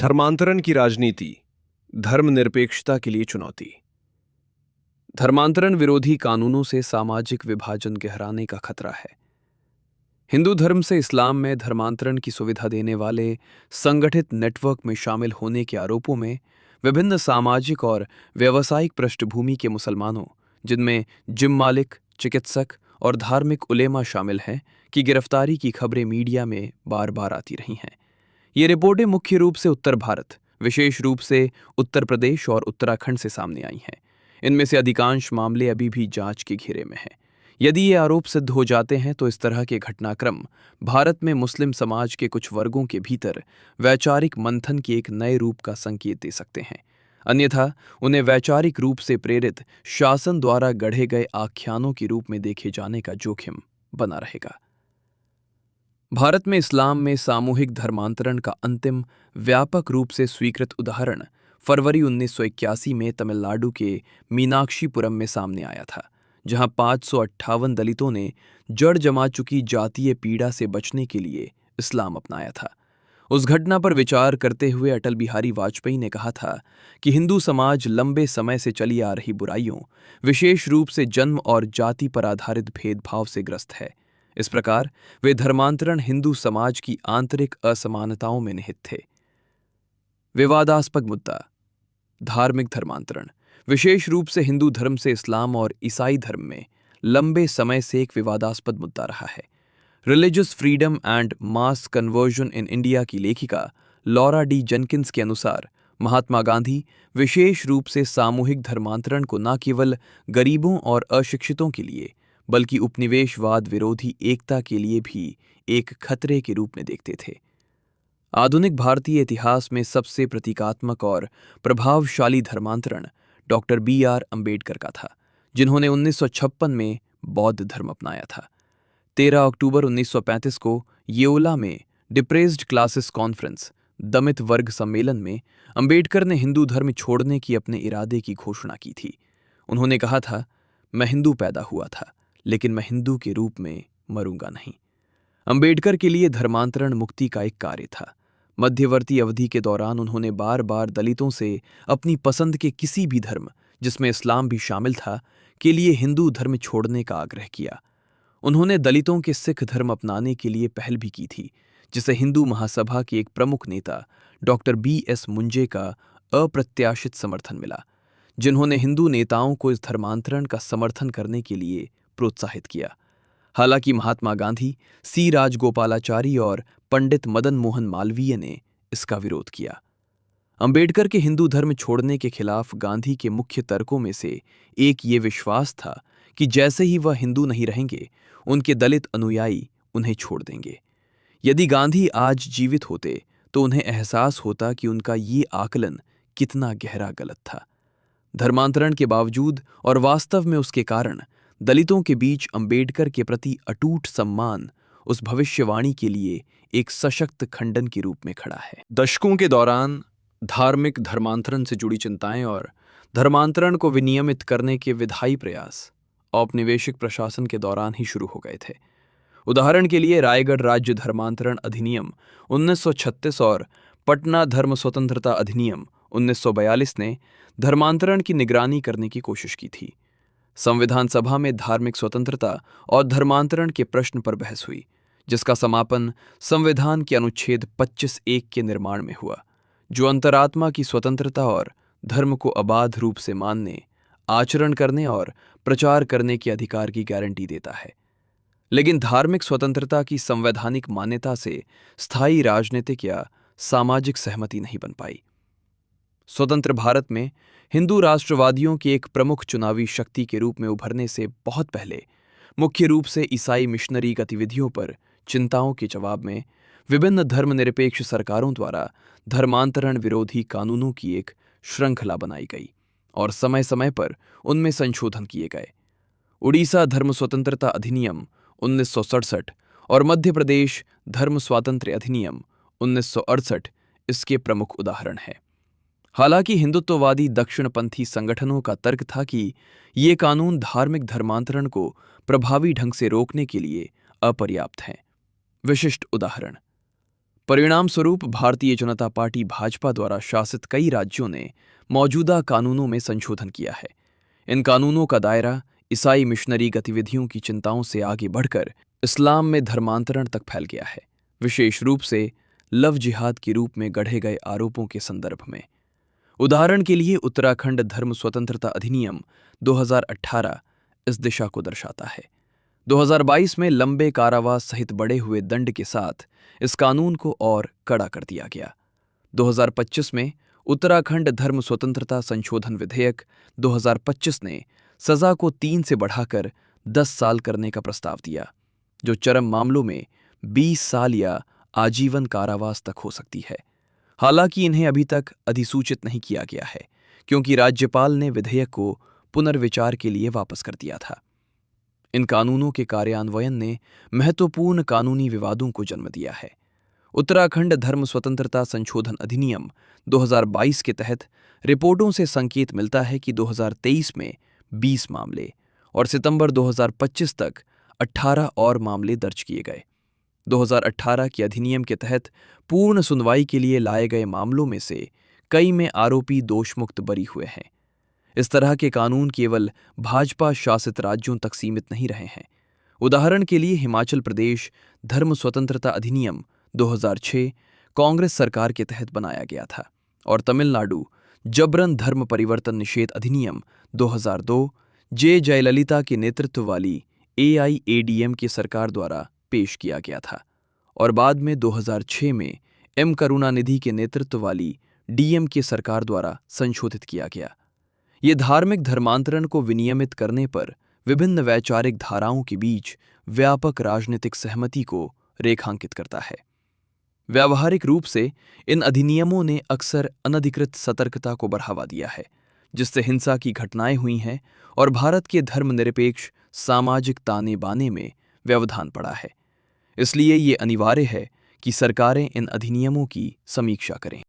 धर्मांतरण की राजनीति, धर्मनिरपेक्षता के लिए चुनौती। धर्मांतरण विरोधी कानूनों से सामाजिक विभाजन गहराने का खतरा है। हिंदू धर्म से इस्लाम में धर्मांतरण की सुविधा देने वाले संगठित नेटवर्क में शामिल होने के आरोपों में विभिन्न सामाजिक और व्यावसायिक पृष्ठभूमि के मुसलमानों, जिनमें जिम मालिक, चिकित्सक और धार्मिक उलेमा शामिल हैं, की गिरफ्तारी की खबरें मीडिया में बार बार आती रही हैं। ये रिपोर्टें मुख्य रूप से उत्तर भारत, विशेष रूप से उत्तर प्रदेश और उत्तराखंड से सामने आई हैं। इनमें से अधिकांश मामले अभी भी जांच के घेरे में हैं। यदि ये आरोप सिद्ध हो जाते हैं तो इस तरह के घटनाक्रम भारत में मुस्लिम समाज के कुछ वर्गों के भीतर वैचारिक मंथन के एक नए रूप का संकेत दे सकते हैं। अन्यथा उन्हें वैचारिक रूप से प्रेरित शासन द्वारा गढ़े गए आख्यानों के रूप में देखे जाने का जोखिम बना रहेगा। भारत में इस्लाम में सामूहिक धर्मांतरण का अंतिम व्यापक रूप से स्वीकृत उदाहरण फरवरी 1981 में तमिलनाडु के मीनाक्षीपुरम में सामने आया था, जहां 558 दलितों ने जड़ जमा चुकी जातीय पीड़ा से बचने के लिए इस्लाम अपनाया था। उस घटना पर विचार करते हुए अटल बिहारी वाजपेयी ने कहा था कि हिंदू समाज लंबे समय से चली आ रही बुराइयों, विशेष रूप से जन्म और जाति पर आधारित भेदभाव से ग्रस्त है। इस प्रकार वे धर्मांतरण हिंदू समाज की आंतरिक असमानताओं में निहित थे। विवादास्पद मुद्दा, धार्मिक धर्मांतरण विशेष रूप से हिंदू धर्म से इस्लाम और ईसाई धर्म में लंबे समय से एक विवादास्पद मुद्दा रहा है। Religious freedom and mass conversion in India की लेखिका लॉरा डी जेनकिंस के अनुसार महात्मा गांधी विशेष रूप से सामूहिक धर्मांतरण को न केवल गरीबों और अशिक्षितों के लिए बल्कि उपनिवेशवाद विरोधी एकता के लिए भी एक खतरे के रूप में देखते थे। आधुनिक भारतीय इतिहास में सबसे प्रतीकात्मक और प्रभावशाली धर्मांतरण डॉक्टर B.R. अम्बेडकर का था, जिन्होंने 1956 में बौद्ध धर्म अपनाया था। 13 अक्टूबर 1935 को येओला में डिप्रेस्ड क्लासेस कॉन्फ्रेंस, दमित वर्ग सम्मेलन में अम्बेडकर ने हिंदू धर्म छोड़ने की अपने इरादे की घोषणा की थी। उन्होंने कहा था, मैं हिंदू पैदा हुआ था, लेकिन मैं हिंदू के रूप में मरूंगा नहीं। अम्बेडकर के लिए धर्मांतरण मुक्ति का एक कार्य था। मध्यवर्ती अवधि के दौरान उन्होंने बार बार दलितों से अपनी पसंद के किसी भी धर्म, जिसमें इस्लाम भी शामिल था, के लिए हिंदू धर्म छोड़ने का आग्रह किया। उन्होंने दलितों के सिख धर्म अपनाने के लिए पहल भी की थी, जिसे हिंदू महासभा के एक प्रमुख नेता डॉक्टर B.S. मुंजे का अप्रत्याशित समर्थन मिला, जिन्होंने हिंदू नेताओं को इस धर्मांतरण का समर्थन करने के लिए प्रोत्साहित किया। हालांकि महात्मा गांधी, C. राजगोपालाचारी और पंडित मदन मोहन मालवीय ने इसका विरोध किया। अंबेडकर के हिंदू धर्म छोड़ने के खिलाफ गांधी के मुख्य तर्कों में से एक ये विश्वास था कि जैसे ही वह हिंदू नहीं रहेंगे, उनके दलित अनुयायी उन्हें छोड़ देंगे। यदि गांधी आज जीवित होते तो उन्हें एहसास होता कि उनका ये आकलन कितना गहरा गलत था। धर्मांतरण के बावजूद और वास्तव में उसके कारण दलितों के बीच अंबेडकर के प्रति अटूट सम्मान उस भविष्यवाणी के लिए एक सशक्त खंडन के रूप में खड़ा है। दशकों के दौरान धार्मिक धर्मांतरण से जुड़ी चिंताएं और धर्मांतरण को विनियमित करने के विधायी प्रयास औपनिवेशिक प्रशासन के दौरान ही शुरू हो गए थे। उदाहरण के लिए रायगढ़ राज्य धर्मांतरण अधिनियम 1936 और पटना धर्म स्वतंत्रता अधिनियम 1942 ने धर्मांतरण की निगरानी करने की कोशिश की थी। संविधान सभा में धार्मिक स्वतंत्रता और धर्मांतरण के प्रश्न पर बहस हुई, जिसका समापन संविधान के अनुच्छेद 25(1) के निर्माण में हुआ, जो अंतरात्मा की स्वतंत्रता और धर्म को अबाध रूप से मानने, आचरण करने और प्रचार करने के अधिकार की गारंटी देता है। लेकिन धार्मिक स्वतंत्रता की संवैधानिक मान्यता से स्थायी राजनीतिक या सामाजिक सहमति नहीं बन पाई। स्वतंत्र भारत में हिंदू राष्ट्रवादियों की एक प्रमुख चुनावी शक्ति के रूप में उभरने से बहुत पहले मुख्य रूप से ईसाई मिशनरी गतिविधियों पर चिंताओं के जवाब में विभिन्न धर्मनिरपेक्ष सरकारों द्वारा धर्मांतरण विरोधी कानूनों की एक श्रृंखला बनाई गई और समय समय पर उनमें संशोधन किए गए। उड़ीसा धर्म स्वतंत्रता अधिनियम 1967 और मध्य प्रदेश धर्म स्वातंत्र्य अधिनियम 1968 इसके प्रमुख उदाहरण हैं। हालांकि हिंदुत्ववादी दक्षिणपंथी संगठनों का तर्क था कि ये कानून धार्मिक धर्मांतरण को प्रभावी ढंग से रोकने के लिए अपर्याप्त हैं। विशिष्ट उदाहरण परिणाम स्वरूप भारतीय जनता पार्टी भाजपा द्वारा शासित कई राज्यों ने मौजूदा कानूनों में संशोधन किया है। इन कानूनों का दायरा ईसाई मिशनरी गतिविधियों की चिंताओं से आगे बढ़कर इस्लाम में धर्मांतरण तक फैल गया है, विशेष रूप से लव जिहाद के रूप में गढ़े गए आरोपों के संदर्भ में। उदाहरण के लिए उत्तराखंड धर्म स्वतंत्रता अधिनियम 2018 इस दिशा को दर्शाता है। 2022 में लंबे कारावास सहित बढ़े हुए दंड के साथ इस कानून को और कड़ा कर दिया गया। 2025 में उत्तराखंड धर्म स्वतंत्रता संशोधन विधेयक 2025 ने सजा को 3 से बढ़ाकर 10 साल करने का प्रस्ताव दिया, जो चरम मामलों में 20 साल या आजीवन कारावास तक हो सकती है। हालांकि इन्हें अभी तक अधिसूचित नहीं किया गया है, क्योंकि राज्यपाल ने विधेयक को पुनर्विचार के लिए वापस कर दिया था। इन कानूनों के कार्यान्वयन ने महत्वपूर्ण कानूनी विवादों को जन्म दिया है। उत्तराखंड धर्म स्वतंत्रता संशोधन अधिनियम 2022 के तहत रिपोर्टों से संकेत मिलता है कि 2023 में 20 मामले और सितंबर 2025 तक 18 और मामले दर्ज किए गए। 2018 के अधिनियम के तहत पूर्ण सुनवाई के लिए लाए गए मामलों में से कई में आरोपी दोषमुक्त बरी हुए हैं। इस तरह के कानून केवल भाजपा शासित राज्यों तक सीमित नहीं रहे हैं। उदाहरण के लिए हिमाचल प्रदेश धर्म स्वतंत्रता अधिनियम 2006 कांग्रेस सरकार के तहत बनाया गया था और तमिलनाडु जबरन धर्म परिवर्तन निषेध अधिनियम 2002 जे जयललिता के नेतृत्व वाली AIADM की सरकार द्वारा पेश किया गया था और बाद में 2006 में M करुणानिधि के नेतृत्व वाली DMK सरकार द्वारा संशोधित किया गया। ये धार्मिक धर्मांतरण को विनियमित करने पर विभिन्न वैचारिक धाराओं के बीच व्यापक राजनीतिक सहमति को रेखांकित करता है। व्यावहारिक रूप से इन अधिनियमों ने अक्सर अनधिकृत सतर्कता को बढ़ावा दिया है, जिससे हिंसा की घटनाएं हुई हैं और भारत के धर्मनिरपेक्ष सामाजिक ताने बाने में व्यवधान पड़ा है। इसलिए ये अनिवार्य है कि सरकारें इन अधिनियमों की समीक्षा करें।